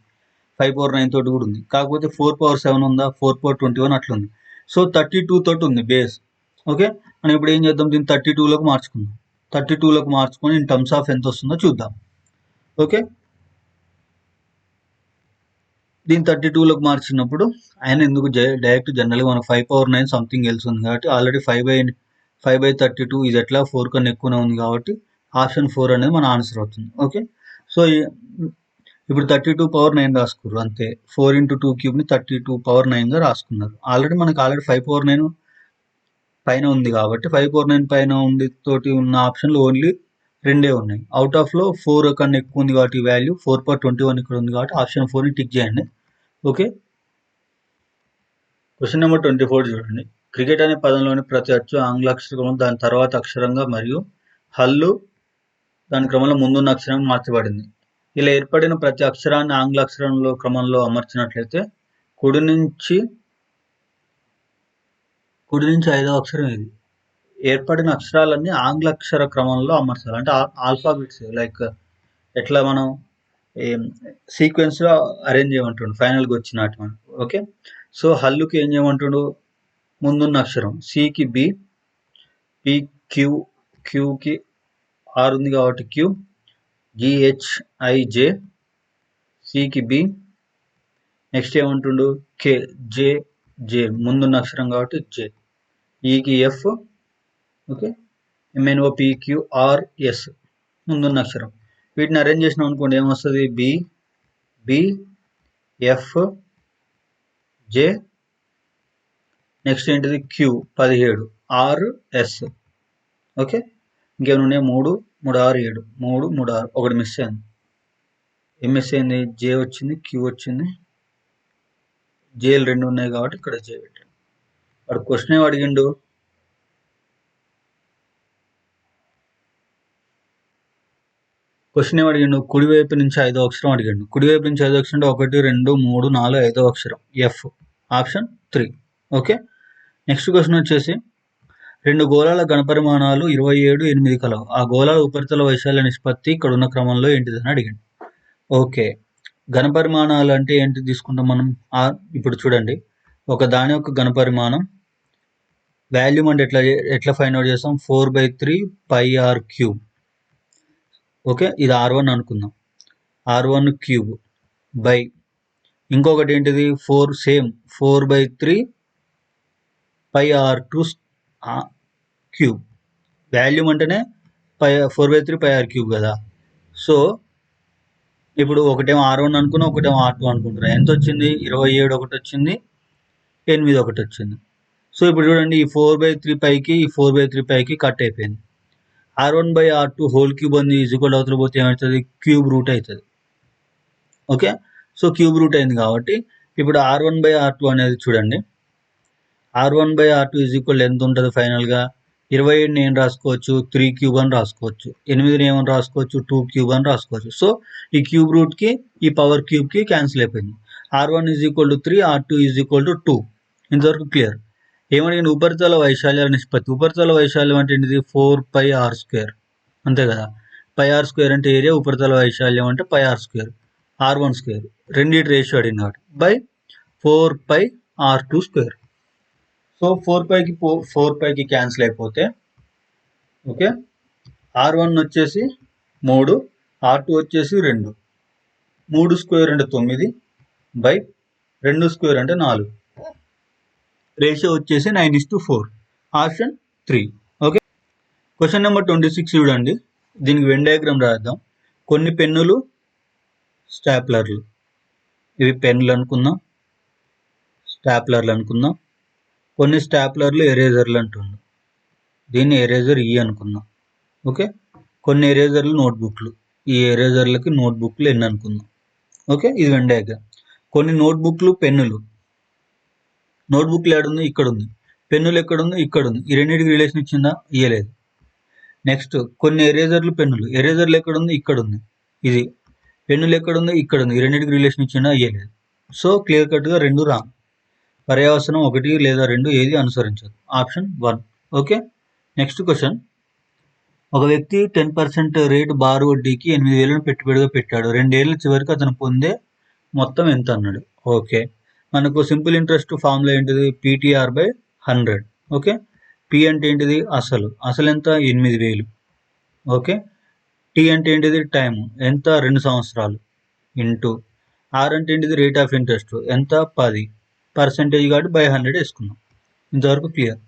S1: 5 పవర్ 9 తోటి కూడా ఉంది. కాకపోతే 4 పవర్ 7 ఉందా, 4 పవర్ 21 అట్లా ఉంది. సో 32 తోటి ఉంది బేస్. ఓకే, మనం ఇప్పుడు ఏం చేద్దాం, దీన్ని 32లోకి మార్చుకుందాం. 32లోకి మార్చుకొని ఇన్ టర్మ్స్ ఆఫ్ ఎంత వస్తుందో చూద్దాం. ఓకే, దీన్ని 32లోకి మార్చినప్పుడు ఆయన ఎందుకు డైరెక్ట్ జనరల్గా మనకు 5 పవర్ 9 సంథింగ్ ఎల్స్ ఉంది కాబట్టి ఆల్రెడీ 5/32 ఇది ఎట్లా 4 కన్నా ఎక్కువనే ఉంది కాబట్టి ఆప్షన్ 4 అనేది మన ఆన్సర్ అవుతుంది. ఓకే, సో ఇప్పుడు 32 పవర్ 9 రాసుకున్నారు అంతే. 4 ఇంటూ 2 క్యూబ్ని 32 పవర్ 9గా రాసుకున్నారు. మనకు ఆల్రెడీ 5 పవర్ 9 పైన ఉంది కాబట్టి 5 పవర్ 9 పైన ఉండి తోటి ఉన్న ఆప్షన్లు ఓన్లీ 2 ఉన్నాయి. అవుట్ ఆఫ్లో 4 కన్నా ఎక్కువ ఉంది కాబట్టి వాల్యూ 4 పవర్ 21 ఇక్కడ ఉంది కాబట్టి ఆప్షన్ 4ని టిక్ చేయండి. ఓకే, క్వశ్చన్ నెంబర్ 24 చూడండి. క్రికెట్ అనే పదంలోని ప్రతి అచ్చు ఆంగ్ల అక్షరం దాని తర్వాత అక్షరంగా మరియు హల్లు దాని క్రమంలో ముందున్న అక్షరం మార్చబడింది. ఇలా ఏర్పడిన ప్రతి అక్షరాన్ని ఆంగ్ల అక్షరంలో క్రమంలో అమర్చినట్లయితే కుడి నుంచి 5వ అక్షరం ఇది. ఏర్పడిన అక్షరాలన్నీ ఆంగ్ల అక్షర క్రమంలో అమర్చాలి. అంటే ఆల్ఫాబెట్స్ లైక్ ఎట్లా మనం సీక్వెన్స్లో అరేంజ్ చేయమంటుండు ఫైనల్గా వచ్చినట్టు. ఓకే, సో హల్లుకి ఏం చేయమంటుండు, ముందున్న అక్షరం సికి బి, పి క్యూ, క్యూకి ఆర్ ఉంది కాబట్టి క్యూ, GHIJ, సికి బి, నెక్స్ట్ ఏమంటుండు కే, జే ముందున్న అక్షరం కాబట్టి జే, ఈకి ఎఫ్, ఓకే, MNOPQRS ముందున్న అక్షరం. వీటిని అరేంజ్ చేసినాం అనుకోండి ఏమొస్తుంది బి ఎఫ్ జే, నెక్స్ట్ ఏంటిది క్యూ 17, RS. ఓకే, ఇంకేమైనా ఉన్నాయి 3 3 6 7, 3 3 6, ఒకటి మిస్ అయింది. ఏం మిస్ అయింది, జే వచ్చింది, క్యూ వచ్చింది, జేలు 2 ఉన్నాయి కాబట్టి ఇక్కడ జే పెట్టాడు. వాడు క్వశ్చన్ ఏం అడిగిండు, కుడివైపు నుంచి 5వ అక్షరం అడిగాడు. కుడివైపు నుంచి 5వ అక్షరం అంటే 1 2 3 4 5వ అక్షరం F, option 3. Okay, next question వచ్చేసి 2 గోళాల ఘనపరిమాణాలు 27, 8 కలవు. ఆ గోళాల ఉపరితల వైశాల్య నిష్పత్తి ఇక్కడ ఉన్న క్రమంలో ఏంటిదని అడిగాడు. ఓకే, ఘనపరిమాణాలు అంటే ఏంటి తీసుకుంటాం మనం. ఇప్పుడు చూడండి, ఒక దాని యొక్క ఘనపరిమాణం వాల్యూమ్ అంటే ఎట్లా ఫైండ్ అవుట్ చేస్తాం, 4/3 πr³ ఓకే, ఇది R1 అనుకుందాం, R1 క్యూబ్ బై ఇంకొకటి ఏంటిది 4, సేమ్ 4/3 πr² క్యూబ్. వాల్యూమ్ అంటేనే 4/3 πr³ కదా. సో ఇప్పుడు ఒకటేమో R1 అనుకున్నా, ఒకటేమో R2 అనుకుంటున్నా. ఎంత వచ్చింది 27 ఒకటి వచ్చింది, 8 ఒకటి వచ్చింది. సో ఇప్పుడు చూడండి, ఈ 4/3 పైకి ఈ 4/3 పైకి కట్ అయిపోయింది. R1/R2 హోల్ క్యూబ్ అని ఈక్వల్ అవుతుంది పోతే ఏమవుతుంది, క్యూబ్ రూట్ అవుతుంది. ఓకే, సో క్యూబ్ రూట్ అయింది కాబట్టి ఇప్పుడు R1/R2 అనేది చూడండి, R1/R2 ఈక్వల్ ఎంత ఉంటుంది ఫైనల్గా 27ని ఏం రాసుకోవచ్చు 3 క్యూబ్ అని రాసుకోవచ్చు, 8ని ఏమని రాసుకోవచ్చు 2 క్యూబ్ అని రాసుకోవచ్చు. సో ఈ క్యూబ్ రూట్కి ఈ పవర్ క్యూబ్కి క్యాన్సిల్ అయిపోయింది. R1 = 3, R2 = 2. ఇంతవరకు క్లియర్. ఏమడిగిన ఉపరితల వైశాల్యాల నిష్పత్తి. ఉపరితల వైశాల్యం అంటే ఏంటిది 4πr², అంతే కదా. πr² అంటే ఏరియా, ఉపరితల వైశాల్యం అంటే πr², R1², రెండింటి రేషియో అడిగింది కాబట్టి బై 4πr². సో 4πకి క్యాన్సిల్ అయిపోతే ఓకే, R1 వచ్చేసి 3, R2 వచ్చేసి 2. 3 స్క్వేర్ అంటే 9 బై 2 స్క్వేర్ అంటే 4. రేషియో వచ్చేసి 9:4. ఆప్షన్ 3. ఓకే, క్వశ్చన్ నెంబర్ 26 చూడండి. దీనికి వెన్ డయాగ్రామ్ రాద్దాం. కొన్ని పెన్నులు, స్టాప్లర్లు. ఇవి పెన్నులు అనుకుందాం, స్టాప్లర్లు అనుకుందాం. కొన్ని స్టాప్లర్లు ఎరేజర్లు అంటున్నాం. దీన్ని ఎరేజర్ ఈ అనుకుందాం. ఓకే, కొన్ని ఎరేజర్లు నోట్బుక్లు. ఈ ఎరేజర్లకి నోట్బుక్లు ఎన్ని అనుకుందాం. ఓకే, ఇది వెన్ డయాగ్రామ్. కొన్ని నోట్బుక్లు, పెన్నులు. నోట్బుక్లు ఎక్కడుంది? ఇక్కడ ఉంది. పెన్నులు ఎక్కడుంది? ఇక్కడ ఉంది. ఈ రెండింటికి రిలేషన్ ఇచ్చిందా? ఇయ్యలేదు. నెక్స్ట్ కొన్ని ఎరేజర్లు, పెన్నులు. ఎరేజర్లు ఎక్కడుంది? ఇక్కడ ఉంది. ఇది. పెన్నులు ఎక్కడుంది? ఇక్కడ ఉంది. ఈ రెండింటికి రిలేషన్ ఇచ్చిందా? ఇయ్యలేదు. సో క్లియర్ కట్గా 2 రాంగ్. పర్యావసనం 1 లేదా 2 ఏది అనుసరించదు. ఆప్షన్ 1. Okay, next question. ఒక వ్యక్తి 10% రేటు బారు వడ్డీకి 8,000 పెట్టుబడిగా పెట్టాడు. 2 ఏళ్ల చివరికి అతను పొందే మొత్తం ఎంత అన్నాడు. ఓకే, మనకు సింపుల్ ఇంట్రెస్ట్ ఫార్ములా ఏంటిది? PTR/100. ఓకే, పి అంటే ఏంటిది? అసలు. అసలు ఎంత? 8,000. ఓకే, టీ అంటే ఏంటిది? టైం ఎంత? 2 సంవత్సరాలు. ఇంటూ ఆర్ అంటే ఏంటిది? రేట్ ఆఫ్ ఇంట్రెస్ట్ ఎంత? 10. పర్సెంటేజ్ కాబట్టి బై 100 వేసుకున్నాం. ఇంతవరకు క్లియర్.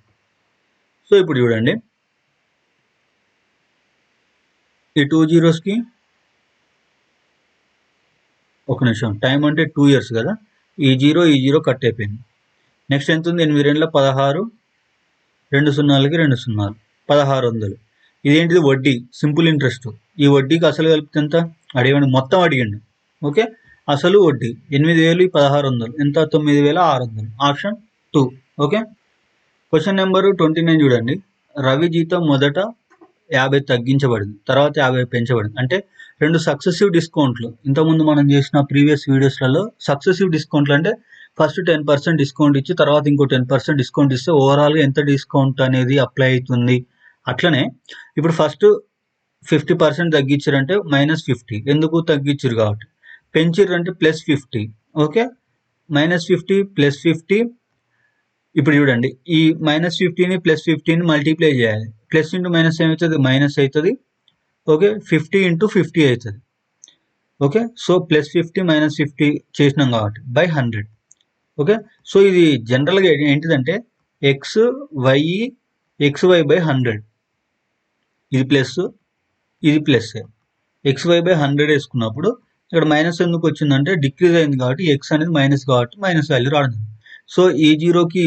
S1: సో ఇప్పుడు చూడండి, ఈ 2 జీరోస్కి ఒక నిమిషం. టైం అంటే 2 years కదా. ఈ జీరో కట్ అయిపోయింది. నెక్స్ట్ ఎంత ఉంది? 8 2 16, 2 సున్నాలకి 2 సున్నాలు, 1600. ఇదేంటిది? వడ్డీ, సింపుల్ ఇంట్రెస్ట్. ఈ వడ్డీకి అసలు కలిపితే ఎంత? అడిగండి, మొత్తం అడిగండి. ఓకే, అసలు వడ్డీ 8,000, 1600 ఎంత? 9,600. ఆప్షన్ 2. ఓకే, క్వశ్చన్ నెంబర్ 29 చూడండి. రవి జీతం మొదట 50 తగ్గించబడింది, తర్వాత 50 పెంచబడింది. అంటే 2 సక్సెసివ్ డిస్కౌంట్లు. ఇంతకుముందు మనం చేసిన ప్రీవియస్ వీడియోస్లలో సక్సెసివ్ డిస్కౌంట్లు అంటే ఫస్ట్ 10% డిస్కౌంట్ ఇచ్చి తర్వాత ఇంకో 10% డిస్కౌంట్ ఇస్తే ఓవరాల్గా ఎంత డిస్కౌంట్ అనేది అప్లై అవుతుంది. అట్లనే ఇప్పుడు ఫస్ట్ 50% తగ్గించారంటే -50. ఎందుకు? తగ్గించారు కాబట్టి. పెంచారు అంటే +50. ఓకే, -50 +50. ఇప్పుడు చూడండి, ఈ -50ని +50ని మల్టిప్లై చేయాలి. ప్లస్ ఇంటూ మైనస్ ఏమవుతుంది? మైనస్ అవుతుంది. ఓకే, 50 × 50 అవుతుంది. ఓకే, సో +50 -50 చేసినాం కాబట్టి బై 100. ఓకే, సో ఇది జనరల్గా ఏంటిదంటే XY/100. ఇది ప్లస్, ఇది ప్లస్. XY/100 వేసుకున్నప్పుడు ఇక్కడ మైనస్ ఎందుకు వచ్చిందంటే డిక్రీజ్ అయింది కాబట్టి ఎక్స్ అనేది మైనస్ కాబట్టి మైనస్ వాల్యూ రావడం. సో ఈ జీరోకి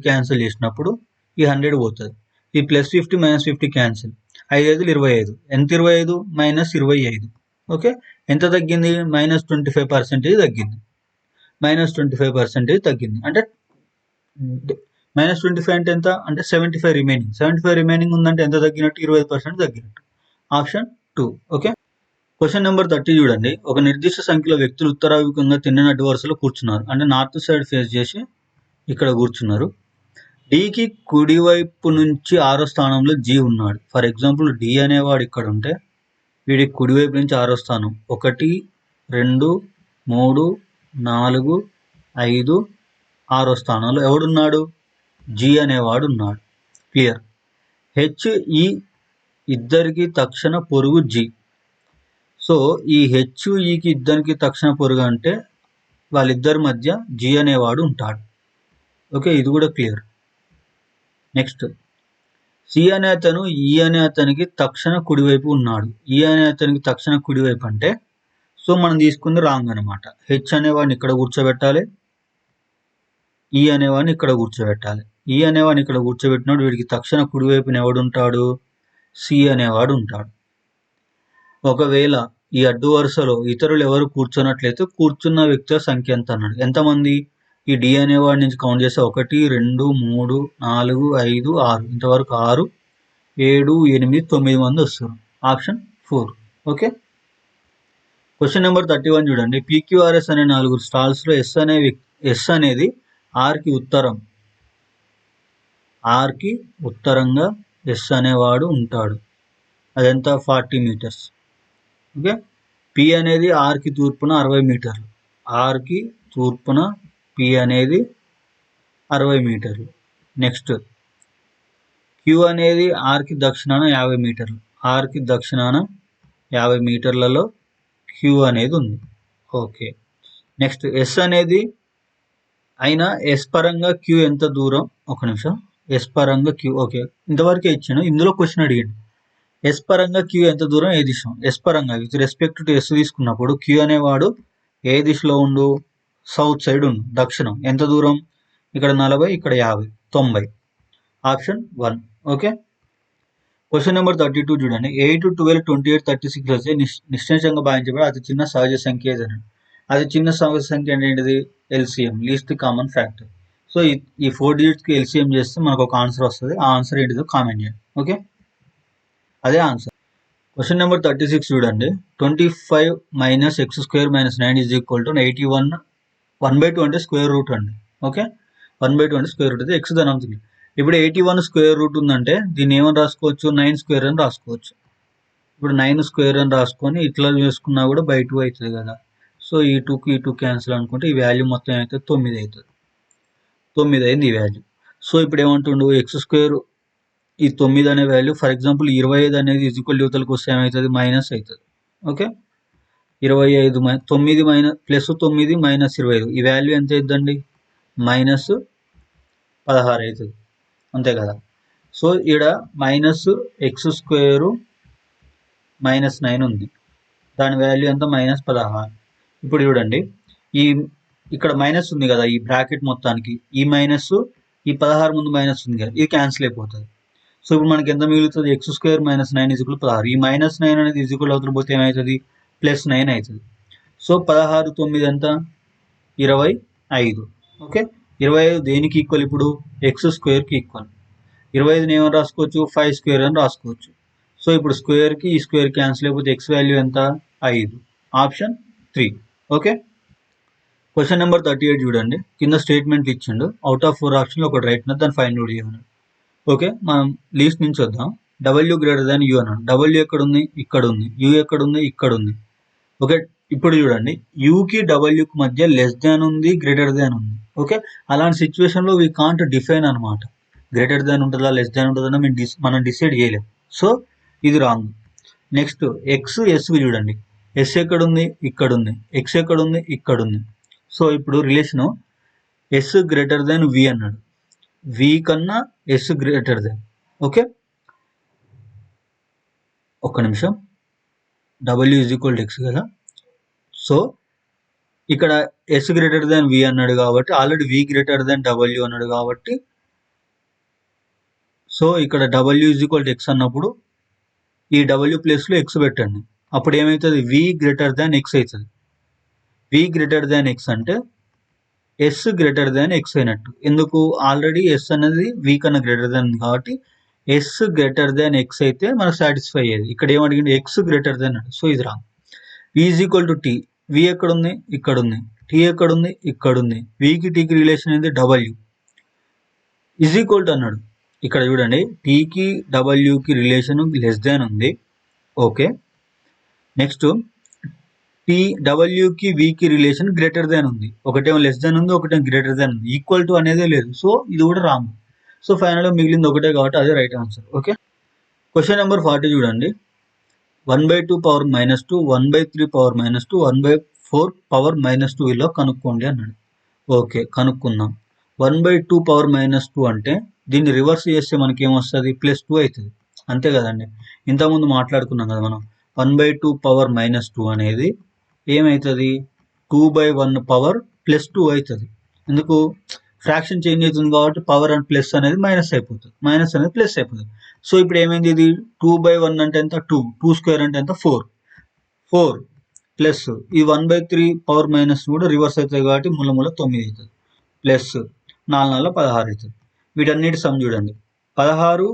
S1: క్యాన్సిల్ చేసినప్పుడు ఈ 100 పోతుంది. ఈ +50 -50 క్యాన్సిల్. 5 5 25. ఎంత? 25 -25. ఓకే, ఎంత తగ్గింది? -25% తగ్గింది. -25% తగ్గింది అంటే -25 అంటే ఎంత? అంటే 75 రిమైనింగ్. 75 రిమైనింగ్ ఉందంటే ఎంత తగ్గినట్టు? 25% తగ్గినట్టు. ఆప్షన్ 2. ఓకే, క్వశ్చన్ నెంబర్ 30 చూడండి. ఒక నిర్దిష్ట సంఖ్యలో వ్యక్తులు ఉత్తరాభిముఖంగా తిన్నని అడ్డు వరుసలో కూర్చున్నారు. అంటే నార్త్ సైడ్ ఫేస్ చేసి ఇక్కడ కూర్చున్నారు. డికి కుడివైపు నుంచి 6వ స్థానంలో జి ఉన్నాడు. ఫర్ ఎగ్జాంపుల్ డి అనేవాడు ఇక్కడ ఉంటే వీడికి కుడివైపు నుంచి 6వ స్థానం 1 2 3 4 5 6వ స్థానంలో ఎవడున్నాడు? జి అనేవాడు ఉన్నాడు. క్లియర్. హెచ్ఈ ఇద్దరికి తక్షణ పొరుగు జి. సో ఈ హెచ్ఈకి ఇద్దరికి తక్షణ పొరుగు అంటే వాళ్ళిద్దరి మధ్య జి అనేవాడు ఉంటాడు. ఓకే, ఇది కూడా క్లియర్. నెక్స్ట్, సి అనే అతను ఈ అనే అతనికి తక్షణ కుడివైపు ఉన్నాడు. ఈ అనే అతనికి తక్షణ కుడివైపు అంటే సో మనం తీసుకుంది రాంగ్ అనమాట. హెచ్ అనేవాడిని ఇక్కడ కూర్చోబెట్టాలి, ఈ అనేవాడిని ఇక్కడ కూర్చోబెట్టాలి. ఈ అనేవాడిని ఇక్కడ కూర్చోబెట్టినాడు. వీడికి తక్షణ కుడివైపున ఎవడు ఉంటాడు? సి అనేవాడు ఉంటాడు. ఒకవేళ ఈ అడ్డు వరుసలో ఇతరులు ఎవరు కూర్చున్నట్లయితే కూర్చున్న వ్యక్తుల సంఖ్య ఎంత అన్నాడు. ఎంతమంది? ఈ డి అనేవాడి నుంచి కౌంట్ చేస్తే 1 2 3 4 5 6 ఇంతవరకు 6 7 8 9 మంది వస్తారు. ఆప్షన్ 4. ఓకే, క్వశ్చన్ నెంబర్ 31 చూడండి. PQRS అనే 4 స్టాల్స్లో ఎస్ అనేది ఆర్కి ఉత్తరంగా ఎస్ అనేవాడు ఉంటాడు. అదంతా 40 మీటర్స్. ఓకే, పి అనేది ఆర్కి తూర్పున 60 మీటర్లు. ఆర్కి తూర్పున పి అనేది 60 మీటర్లు. నెక్స్ట్, క్యూ అనేది ఆర్కి దక్షిణాన 50 మీటర్లు. ఆర్కి దక్షిణాన 50 మీటర్లలో క్యూ అనేది ఉంది. ఓకే. నెక్స్ట్ ఎస్ అనేది అయినా ఎస్ పరంగా క్యూ ఎంత దూరం? ఒక నిమిషం. ఎస్ పరంగా క్యూ ఓకే. ఇంతవరకే ఇచ్చాను. ఇందులో క్వశ్చన్ అడిగాను. ఎస్ పరంగా క్యూ ఎంత దూరం ఏ దిశ? ఎస్ పరంగా విత్ రెస్పెక్ట్ టు ఎస్ తీసుకున్నప్పుడు క్యూ అనేవాడు ఏ దిశలో ఉండు? సౌత్ సైడ్ ఉండు, దక్షిణం. ఎంత దూరం? ఇక్కడ 40, ఇక్కడ 50, 90. ఆప్షన్ 1. ఓకే. క్వశ్చన్ నెంబర్ 32 చూడండి. 8, 12, 28, 36 వచ్చే నిశ్చయంగా భావించబడి అతి చిన్న సహజ సంఖ్య ఏదైనా అతి చిన్న సహజ సంఖ్య అంటే ఏంటిది? LCM, least common factor. So ఈ 4 డిజిట్స్కి ఎల్సిఎం చేస్తే మనకు ఒక ఆన్సర్ వస్తుంది. ఆ ఆన్సర్ ఏంటిదో కామెంట్ చేయండి. ఓకే, అదే ఆన్సర్. క్వశ్చన్ నెంబర్ 36 చూడండి. 25 minus X square minus 9 is equal to 81. 1/2 అంటే స్క్వేర్ రూట్ అండి. ఓకే, 1/2 అంటే స్క్వేర్ రూట్ అయితే ఎక్స్ ధనం అవుతుంది. ఇప్పుడు 81 స్క్వేర్ రూట్ ఉందంటే దీన్ని ఏమని రాసుకోవచ్చు? 9 స్క్వేర్ అని రాసుకోవచ్చు. ఇప్పుడు 9 స్క్వేర్ అని రాసుకొని ఇట్లా చేసుకున్నా కూడా బై 2 అవుతుంది కదా. సో ఈ 2కి ఈ 2 క్యాన్సిల్ అనుకుంటే ఈ వాల్యూ మొత్తం ఏమవుతుంది? 9 అవుతుంది. 9 అయింది ఈ వాల్యూ. సో ఇప్పుడు ఏమంటుండు? ఎక్స్ స్క్వేర్ ఈ 9 అనే వాల్యూ ఫర్ ఎగ్జాంపుల్ 25 అనేది ఈక్వల్ యువతలకు వస్తే ఏమవుతుంది? మైనస్ అవుతుంది. ఓకే, 25 9 మైనస్ ప్లస్ 9 మైనస్ 25 ఈ వాల్యూ ఎంత అవుతుందండి? మైనస్ 16 అవుతుంది. అంతే కదా. సో ఇక్కడ మైనస్ ఎక్స్ స్క్వేరు మైనస్ 9 ఉంది, దాని వాల్యూ ఎంత? మైనస్ 16. ఇప్పుడు చూడండి, ఈ ఇక్కడ మైనస్ ఉంది కదా ఈ బ్రాకెట్ మొత్తానికి, ఈ మైనస్ ఈ 16 ముందు మైనస్ ఉంది కదా, ఇది క్యాన్సిల్ అయిపోతుంది. సో ఇప్పుడు మనకి ఎంత మిగులుతుంది? X square minus 9 equal 16. ఈ మైనస్ 9 అనేది ఈక్వల్ అవుతుంది పోతే ఏమవుతుంది? ప్లస్ 9 అవుతుంది. సో 16 9 ఎంత? 25. ఓకే, 25 దేనికి ఈక్వల్? ఇప్పుడు ఎక్స్ స్క్వేర్కి ఈక్వల్. 25ని ఏమని రాసుకోవచ్చు? 5 స్క్వేర్ అని రాసుకోవచ్చు. సో ఇప్పుడు స్క్వేర్కి ఈ స్క్వేర్ క్యాన్సిల్ అయిపోతే ఎక్స్ వాల్యూ ఎంత? 5. ఆప్షన్ 3. ఓకే. క్వశ్చన్ నెంబర్ 38 చూడండి. కింద స్టేట్మెంట్ ఇచ్చిండు. అవుట్ ఆఫ్ 4 ఆప్షన్లో ఒకటి రైట్ ఉన్నది, దాన్ని ఫైండ్ అవుట్ చేయమన్నాడు. ఓకే, మనం లీస్ట్ నుంచి వద్దాం. డబ్ల్యూ గ్రేటర్ దాన్ యూ అన్నాడు. డబ్ల్యూ ఎక్కడ ఉంది? ఇక్కడ ఉంది. యూ ఎక్కడ ఉంది? ఇక్కడ ఉంది. ఓకే, ఇప్పుడు చూడండి, యూకి డబ్ల్యూకి మధ్య లెస్ దాన్ ఉంది, గ్రేటర్ దాన్ ఉంది. ఓకే, అలాంటి సిచ్యువేషన్లో వీ కాంట్ డిఫైన్ అనమాట. గ్రేటర్ దాన్ ఉంటుందా లెస్ దాన్ ఉంటుందా మనం డిసైడ్ చేయలేం. సో ఇది రాంగ్. నెక్స్ట్ ఎక్స్ ఎస్కి చూడండి. ఎస్ ఎక్కడ ఉంది? ఇక్కడ ఉంది. ఎక్స్ ఎక్కడ ఉంది? ఇక్కడ ఉంది. సో ఇప్పుడు relation S greater than V అన్నాడు. వి కన్నా ఎస్ గ్రేటర్ దాన్. ఓకే, ఒక్క నిమిషం. W is equal to X కదా. సో ఇక్కడ ఎస్ గ్రేటర్ దాన్ వి అన్నాడు కాబట్టి, already V greater than W అన్నాడు కాబట్టి, సో ఇక్కడ W is equal to X అన్నప్పుడు ఈ డబ్ల్యూ ప్లేస్లో ఎక్స్ పెట్టండి. అప్పుడు ఏమవుతుంది? వి గ్రేటర్ దాన్ ఎక్స్ అవుతుంది. వి గ్రేటర్ దాన్ ఎక్స్ అంటే ఎస్ గ్రేటర్ దాన్ ఎక్స్ అయినట్టు. ఎందుకు? ఆల్రెడీ ఎస్ అనేది వి కన్నా గ్రేటర్ దాన్ కాబట్టి ఎస్ గ్రేటర్ దాన్ ఎక్స్ అయితే మనకు సాటిస్ఫై అయ్యేది. ఇక్కడ ఏమడిగింది? X greater than. సో ఇది wrong. V is equal to T. V ఎక్కడ ఉంది? ఇక్కడ ఉంది. టీ ఎక్కడ ఉంది? ఇక్కడ ఉంది. వికి టీకి రిలేషన్ ఏంది? డబ్ల్యూ. ఈజ్ ఈక్వల్ టు అన్నాడు. ఇక్కడ చూడండి, టీకి డబ్ల్యూకి రిలేషన్ లెస్ దాన్ ఉంది. ఓకే, నెక్స్ట్ టీ డబ్ల్యూకి వికి రిలేషన్ గ్రేటర్ దాన్ ఉంది. ఒకటేమో లెస్ దాన్ ఉంది, ఒకటేమో గ్రేటర్ దాన్ ఉంది. ఈక్వల్ టు అనేదే లేదు. సో ఇది కూడా రాంగ్. సో ఫైనల్గా మిగిలింది ఒకటే కాబట్టి అదే right answer. Okay, question number 40 చూడండి. 1/2 పవర్ -2, 1/3 పవర్ -2, 1/4 పవర్ -2 విలువ కనుక్కోండి అన్నాడు. ఓకే, కనుక్కుందాం. 1/2 పవర్ -2 అంటే దీన్ని రివర్స్ చేస్తే మనకి ఏమొస్తుంది? +2 అవుతుంది. అంతే కదండి. ఇంతకుముందు మాట్లాడుకున్నాం కదా మనం. 1/2 పవర్ -2 అనేది ఏమవుతుంది? 2/1 పవర్ +2 అవుతుంది. ఎందుకు? ఫ్రాక్షన్ చేంజ్ అవుతుంది కాబట్టి పవర్ అండ్ ప్లస్ అనేది మైనస్ అయిపోతుంది, మైనస్ అనేది ప్లస్ అయిపోతుంది. సో ఇప్పుడు ఏమైంది? ఇది 2/1 అంటే ఎంత? 2. 2 స్క్వేర్ అంటే ఎంత? 4. 4 ప్లస్ ఈ 1/3 పవర్ మైనస్ కూడా రివర్స్ అవుతుంది కాబట్టి మూల 9 అవుతుంది. ప్లస్ 4 4 16 అవుతుంది. వీటన్నిటి సమ్ చూడండి. 16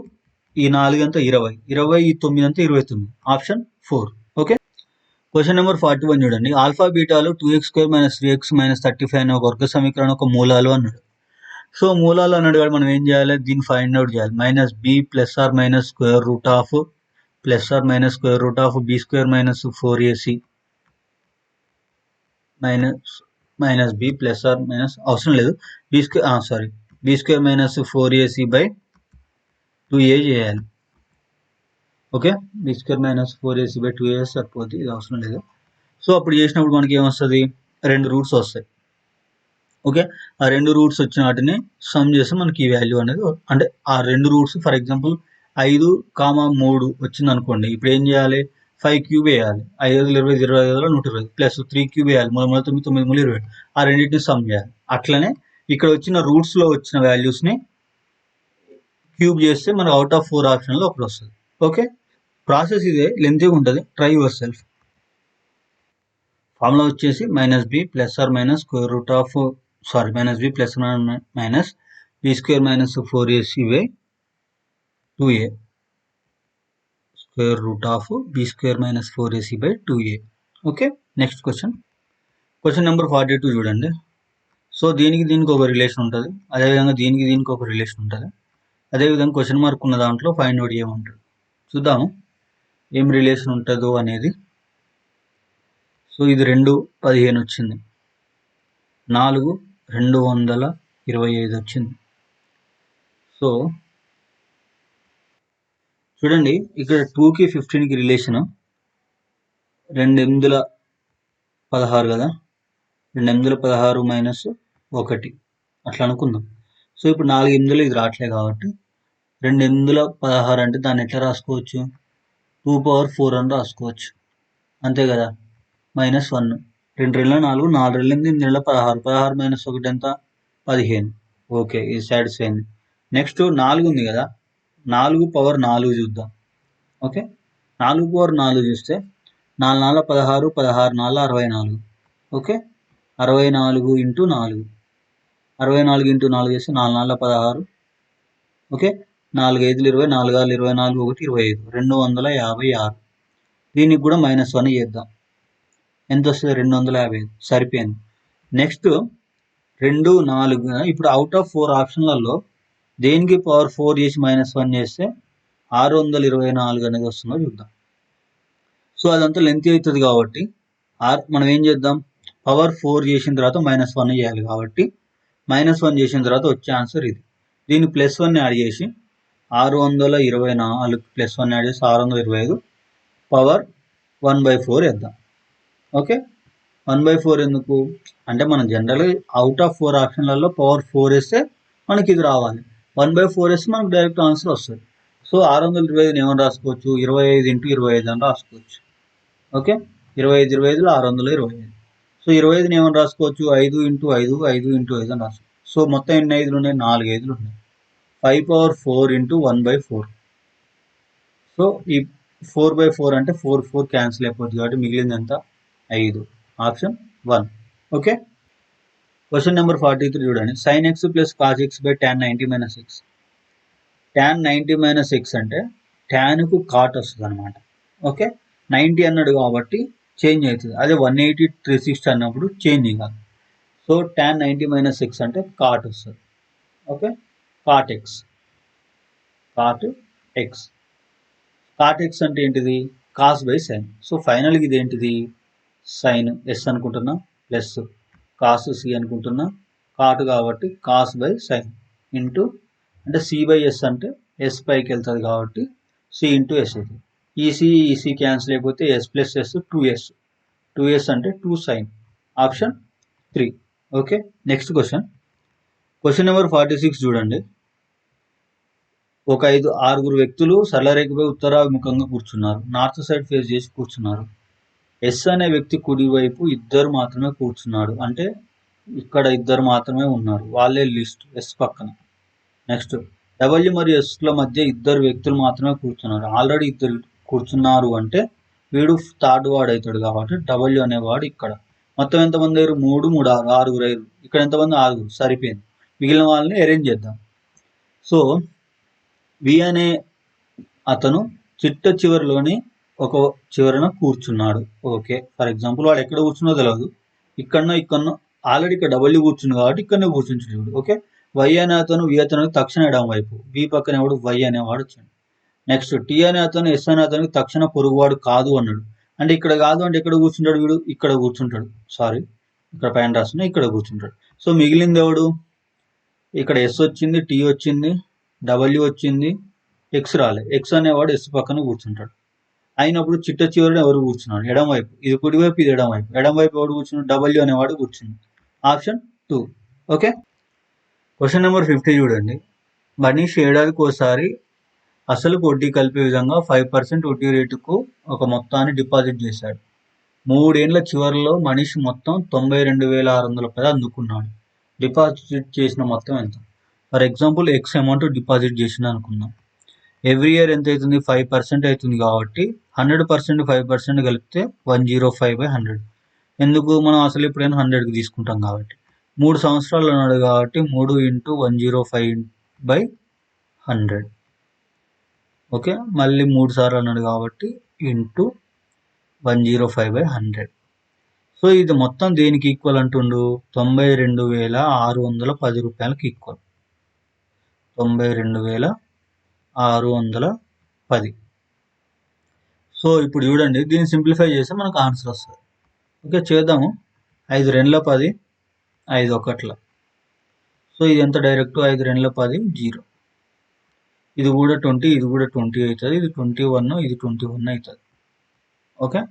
S1: ఈ 4 అంతా 20, 20 ఈ 9 అంతా 29. ఆప్షన్ 4. ఓకే, క్వశ్చన్ నెంబర్ 41 చూడండి. ఆల్ఫా బీటాలు 2x² - 3x - 35 అనే ఒక వర్గ సమీకరణం ఒక మూలాలు అన్నాడు. సో మూలాలు అన్నాడు కాబట్టి మనం ఏం చేయాలి? దీన్ని ఫైండ్ అవుట్ చేయాలి. -b ± square root of b² - 4ac -b అవసరం లేదు. b² - 4ac 2a చేయాలి. Okay, B square minus 4ac by 2a సరిపోతుంది, ఇది అవసరం లేదు. సో అప్పుడు చేసినప్పుడు మనకి ఏమొస్తుంది, 2 రూట్స్ వస్తాయి. ఓకే, ఆ 2 రూట్స్ వచ్చిన వాటిని సమ్ చేస్తే మనకి ఈ వాల్యూ అనేది, అంటే ఆ 2 రూట్స్ ఫర్ ఎగ్జాంపుల్ 5,3 వచ్చింది అనుకోండి. ఇప్పుడు ఏం చేయాలి, 5 క్యూబ్ వేయాలి. 5 20 25 120 ప్లస్ 3 క్యూబ్ వేయాలి, 3 9 9 3 20. ఆ రెండింటిని సమ్ చేయాలి. అట్లనే ఇక్కడ వచ్చిన రూట్స్ లో వచ్చిన వాల్యూస్ ని క్యూబ్ చేస్తే మనకు అవుట్ ఆఫ్ 4 ఆప్షన్ లో ఒకటి వస్తుంది. ఓకే, ప్రాసెస్ ఇదే, లెంతీగా ఉంటుంది, ట్రై యువర్ సెల్ఫ్. ఫార్ములా వచ్చేసి minus B plus or minus square root of minus B plus minus B square minus 4ac by 2a square root of B square minus 4ac by 2a. Okay, next question number 42 చూడండి. So దీనికి ఒక relation ఉంటుంది, అదేవిధంగా దీనికి ఒక relation ఉంటుంది. అదేవిధంగా question mark ఉన్న దాంట్లో ఫైండ్ అవుట్ చేయమంటాడు. చూద్దాము ఏం రిలేషన్ ఉంటుందో అనేది. సో ఇది 215 వచ్చింది, 225 వచ్చింది. సో చూడండి ఇక్కడ 2కి 15కి రిలేషన్ 2 8 16 కదా, 2 8 16 మైనస్ 1 అట్లా అనుకుందాం. సో ఇప్పుడు 4 8 ఇది రావట్లే కాబట్టి 2 8 16 అంటే దాన్ని ఎట్లా రాసుకోవచ్చు, 2 power 4 అని రాసుకోవచ్చు, అంతే కదా. -1 2 2 4 4 2 8 8 16 16 మైనస్ 1 ఎంత 15. ఓకే, ఇది సాటిస్ఫై అయింది. నెక్స్ట్ 4 ఉంది కదా, 4 పవర్ 4 చూద్దాం. ఓకే, 4 పవర్ 4 చూస్తే 4 4 16 16 4 64. ఓకే, 64 ఇంటూ 4 64 ఇంటూ 4 చేస్తే 4 4 16. ఓకే, 4 5 20 4 6 24 1 25 256. దీనికి కూడా -1 చేద్దాం, ఎంత వస్తుంది 255, సరిపోయింది. నెక్స్ట్ 2 4 ఇప్పుడు అవుట్ ఆఫ్ 4 ఆప్షన్లలో దేనికి పవర్ 4 చేసి -1 చేస్తే 624 అనేది వస్తుందో చూద్దాం. సో అదంతా లెంత్ అవుతుంది కాబట్టి మనం ఏం చేద్దాం, పవర్ 4 చేసిన తర్వాత -1 చేయాలి కాబట్టి -1 చేసిన తర్వాత వచ్చే ఆన్సర్ ఇది. దీన్ని +1 యాడ్ చేసి 624 +1 యాడ్ చేసి 625 పవర్ 1/4 వేద్దాం. ఓకే, 1/4 ఎందుకు అంటే మనం జనరల్గా అవుట్ ఆఫ్ 4 ఆప్షన్లలో పవర్ 4 వేస్తే మనకి ఇది రావాలి, 1/4 వేస్తే మనకు డైరెక్ట్ ఆన్సర్ వస్తుంది. సో 625 ఏమని రాసుకోవచ్చు, 25 ఇంటూ 25 అని రాసుకోవచ్చు. ఓకే, 25 25 625. సో 25 ఏమని రాసుకోవచ్చు, 5 ఇంటూ 5 5 ఇంటూ 5 అని రాసుకోవచ్చు. సో మొత్తం ఎన్ని 5లు ఉన్నాయి, 4 5లు ఉన్నాయి. 5/4 ఇంటూ 1/4. సో ఈ 4/4 అంటే 4 4 క్యాన్సిల్ అయిపోతుంది కాబట్టి మిగిలింది ఎంత, 5. ఆప్షన్ 1. ఓకే, క్వశ్చన్ నెంబర్ 43 చూడండి. sin x plus cos x by tan 90 minus x. tan 90 minus x అంటే ట్యాన్కు కాట్ వస్తుంది అనమాట. ఓకే, 90 అన్నాడు కాబట్టి చేంజ్ అవుతుంది, అదే 180 360 అన్నప్పుడు చేంజ్ కాదు. సో tan 90 మైనస్ x అంటే కాట్ వస్తుంది. Okay, cot X cot X అంటే ఏంటిది, కాస్ బై సైన్. సో ఫైనల్గా ఇది ఏంటిది, సైన్ ఎస్ అనుకుంటున్నా ప్లస్ కాస్ సి అనుకుంటున్నా, కాట్ కాబట్టి కాస్ బై సైన్ ఇంటూ అంటే సి బై ఎస్ అంటే ఎస్ పైకి వెళ్తుంది కాబట్టి సి ఇంటూ ఎస్ అవుతుంది. ఈసీ క్యాన్సిల్ అయిపోతే ఎస్ ప్లస్ ఎస్ 2s అంటే 2 sine. Option 3. Okay, next question number 46 చూడండి. ఒక 6 వ్యక్తులు సరళరేఖపై ఉత్తరాభిముఖంగా కూర్చున్నారు, నార్త్ సైడ్ ఫేస్ చేసి కూర్చున్నారు. ఎస్ అనే వ్యక్తి కుడివైపు ఇద్దరు మాత్రమే కూర్చున్నాడు, అంటే ఇక్కడ ఇద్దరు మాత్రమే ఉన్నారు, వాళ్ళే లిస్ట్ ఎస్ పక్కన. నెక్స్ట్ డబ్ల్యూ మరియు ఎస్ల మధ్య ఇద్దరు వ్యక్తులు మాత్రమే కూర్చున్నారు, ఆల్రెడీ ఇద్దరు కూర్చున్నారు అంటే వీడు థర్డ్ వాడు అవుతాడు కాబట్టి డబ్ల్యూ అనేవాడు ఇక్కడ. మొత్తం ఎంతమంది అయ్యారు, 3 3 6 6 అయ్యారు. ఇక్కడ ఎంతమంది 6, సరిపోయింది. మిగిలిన వాళ్ళని అరేంజ్ చేద్దాం. సో వి అనే అతను చిట్ట చివరిలోని ఒక చివరన కూర్చున్నాడు. ఓకే, ఫర్ ఎగ్జాంపుల్ వాడు ఎక్కడ కూర్చున్నో తెలియదు, ఇక్కడనో ఆల్రెడీ ఇక్కడ డబ్ల్యూ కూర్చుంది కాబట్టి ఇక్కడనే కూర్చుంటాడు. ఓకే, వై అనే అతను వి అతను తక్షణ ఎడమ వైపు, బి పక్కన ఎవడు వై అనేవాడు వచ్చాడు. నెక్స్ట్ టీ అనే అతను ఎస్ అనే అతనికి తక్షణ పొరుగువాడు కాదు అన్నాడు, అంటే ఇక్కడ కాదు అంటే ఎక్కడ కూర్చుంటాడు, వీడు ఇక్కడ కూర్చుంటాడు. ఇక్కడ పైన రాస్తున్నా, ఇక్కడ కూర్చుంటాడు. సో మిగిలింది ఎవడు, ఇక్కడ ఎస్ వచ్చింది, టీ వచ్చింది, డబ్ల్యూ వచ్చింది, ఎక్స్ రాలే, ఎక్స్ అనేవాడు ఎస్ పక్కన కూర్చుంటాడు. అయినప్పుడు చిట్ట చివరిని ఎవరు కూర్చున్నాడు? ఎడం వైపు. ఇది కుడివైపు, ఇది ఎడం వైపు. ఎడం వైపు ఎవడు కూర్చున్నాడు? డబ్ల్యూ అనేవాడు కూర్చున్నాడు. ఆప్షన్ 2. ఓకే. క్వశ్చన్ నెంబర్ 50 చూడండి. మనీష్ ఏడాదికి ఒకసారి అసలు వడ్డీ కలిపే విధంగా 5% వడ్డీ రేటుకు ఒక మొత్తాన్ని డిపాజిట్ చేశాడు. 3 ఏళ్ల చివరిలో మనీష్ మొత్తం 92,610 అందుకున్నాడు. డిపాజిట్ చేసిన మొత్తం ఎంత? For example X amount deposit చేసిన అనుకుందాం. ఎవ్రీ ఇయర్ ఎంత అవుతుంది? 5% అవుతుంది కాబట్టి 100% 5% కలిపితే 105/100. ఎందుకు? మనం అసలు ఎప్పుడైనా 100కి తీసుకుంటాం కాబట్టి. 3 సంవత్సరాలు అన్నాడు కాబట్టి 3 × 105/100. ఓకే. మళ్ళీ 3 సార్లు అన్నాడు కాబట్టి ఇంటూ 105/100. సో ఇది మొత్తం దేనికి ఈక్వల్ అంటుండు? 92,610 రూపాయలకి ఈక్వల్. 92,610. సో ఇప్పుడు చూడండి, దీన్ని సింప్లిఫై చేస్తే మనకు ఆన్సర్ వస్తుంది. ఓకే, చేద్దాము. 5 2 10, 5 1. సో ఇది ఎంత? డైరెక్ట్ 5 2 10 0. ఇది కూడా 20, ఇది కూడా 20 అవుతుంది. ఇది 21, ఇది 21 అవుతుంది. ఓకే.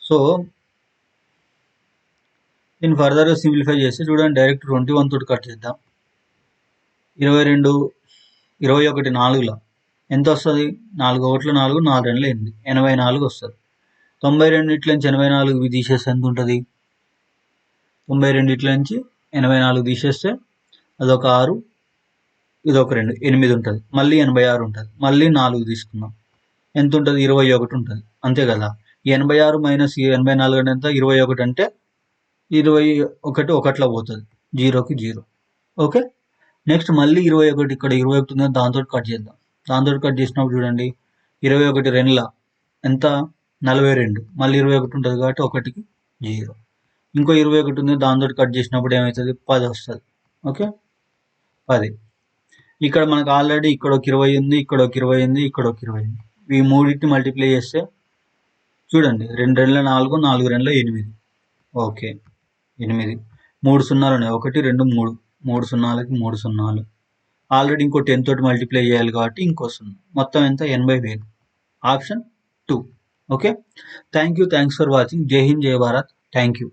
S1: సో దీన్ని ఫర్దర్గా సింప్లిఫై చేస్తే చూడండి, డైరెక్ట్ 21 తోటి కట్ చేద్దాం. 22, 21 4లో ఎంత వస్తుంది? 4 1 4, 4 2 8, 84 వస్తుంది. 92 నుంచి 84 తీసేస్తే ఎంత ఉంటుంది? 92 నుంచి 84 తీసేస్తే అదొక 6, ఇదొక 2, 8 ఉంటుంది. మళ్ళీ 86 ఉంటుంది. మళ్ళీ 4 తీసుకుందాం, ఎంత ఉంటుంది? 21 ఉంటుంది. అంతే కదా. 86 మైనస్ 84 అంటే ఎంత? 21 అంటే 21 ఒకటిలో పోతుంది, 0కి 0. ఓకే. నెక్స్ట్ మళ్ళీ 21 ఇక్కడ 21 ఉంది, దాంతో కట్ చేద్దాం. దాంతో కట్ చేసినప్పుడు చూడండి, 21 2ల ఎంత? 42. మళ్ళీ 21 ఉంటుంది కాబట్టి 1కి 0. ఇంకో 21 ఉంది, దాంతో కట్ చేసినప్పుడు ఏమవుతుంది? 10 వస్తుంది. ఓకే, 10. ఇక్కడ మనకు ఆల్రెడీ ఇక్కడ ఒక 20 ఉంది, ఇక్కడ ఒక 20 ఉంది, ఇక్కడ ఒక 20 ఉంది. ఈ మూడింటిని మల్టిప్లై చేస్తే చూడండి, 2 2 4, 4 2 8. ఓకే, 8. 3 సున్నాలు ఉన్నాయి, 1 2 3, 3 సున్నాలకి 3 సున్నాలు. ఆల్రెడీ ఇంకో 10 తోటి మల్టిప్లై చేయాలి కాబట్టి ఇంకో 0. మొత్తం ఎంత? 80,000. Option 2. Okay. Thanks for watching. జై హింద్, జై భారత్. Thank you.